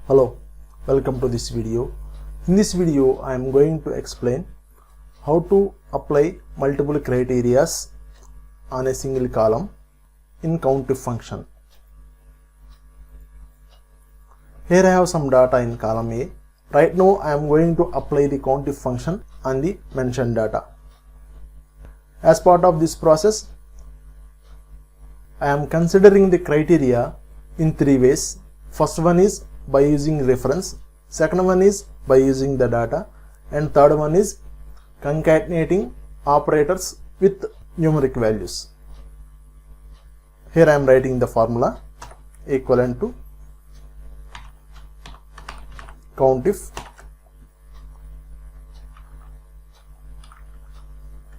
Hello, welcome to this video. In this video I am going to explain how to apply multiple criteria on a single column in CountIF function. Here I have some data in column A. Right now I am going to apply the CountIF function on the mentioned data. As part of this process, I am considering the criteria in three ways. First one is by using reference, second one is by using the data, and third one is concatenating operators with numeric values. Here I am writing the formula equivalent to CountIF.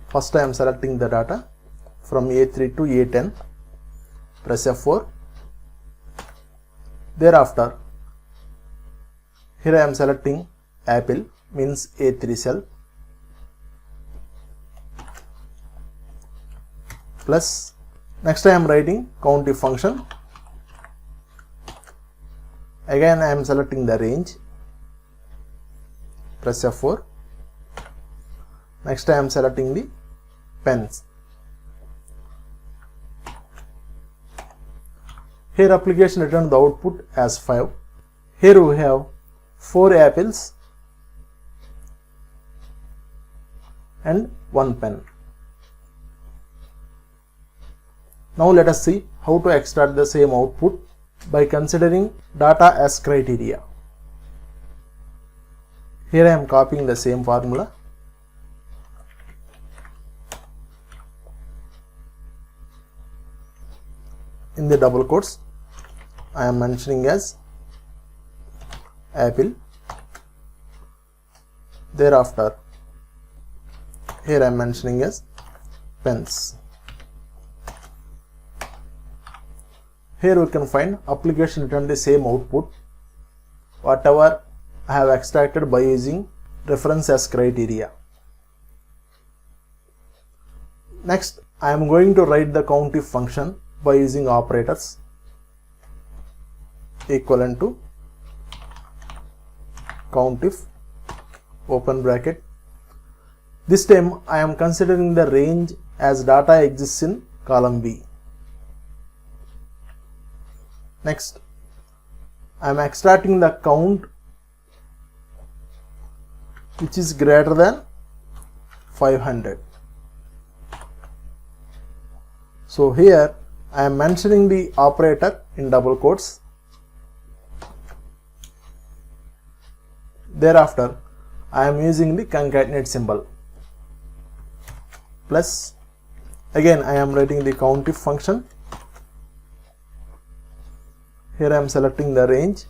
First I am selecting the data from A3 to A10, press F4. Thereafter, here I am selecting apple, means A3 cell, plus next I am writing CountIF function. Again I am selecting the range, press F4. Next I am selecting the pens. Here application returned the output as 5. Here we have 4 apples and 1 pen. Now let us see how to extract the same output by considering data as criteria. Here I am copying the same formula. In the double quotes, I am mentioning as apple. Thereafter, here I am mentioning as pens. Here we can find application returned the same output, whatever I have extracted by using reference as criteria. Next, I am going to write the CountIF function by using operators equivalent to CountIF open bracket. This time I am considering the range as data exists in column B. Next, I am extracting the count which is greater than 500. So here I am mentioning the operator in double quotes. Thereafter, I am using the concatenate symbol. Plus, again I am writing the CountIF function. Here I am selecting the range.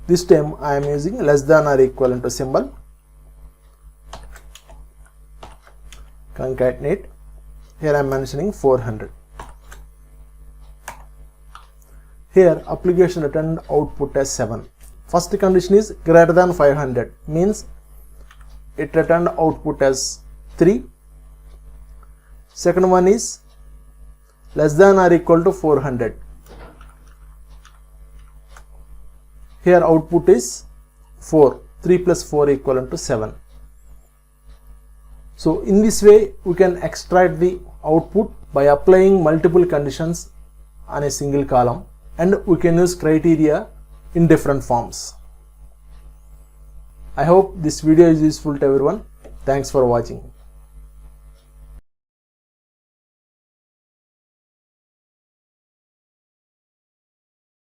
This time I am using less than or equivalent to symbol. Concatenate. Here I am mentioning 400. Here application returned output as 7. First condition is greater than 500, means it returned output as 3. Second one is less than or equal to 400. Here output is 4. 3 plus 4 equivalent to 7. So in this way we can extract the output by applying multiple conditions on a single column, and we can use criteria in different forms. I hope this video is useful to everyone. Thanks for watching.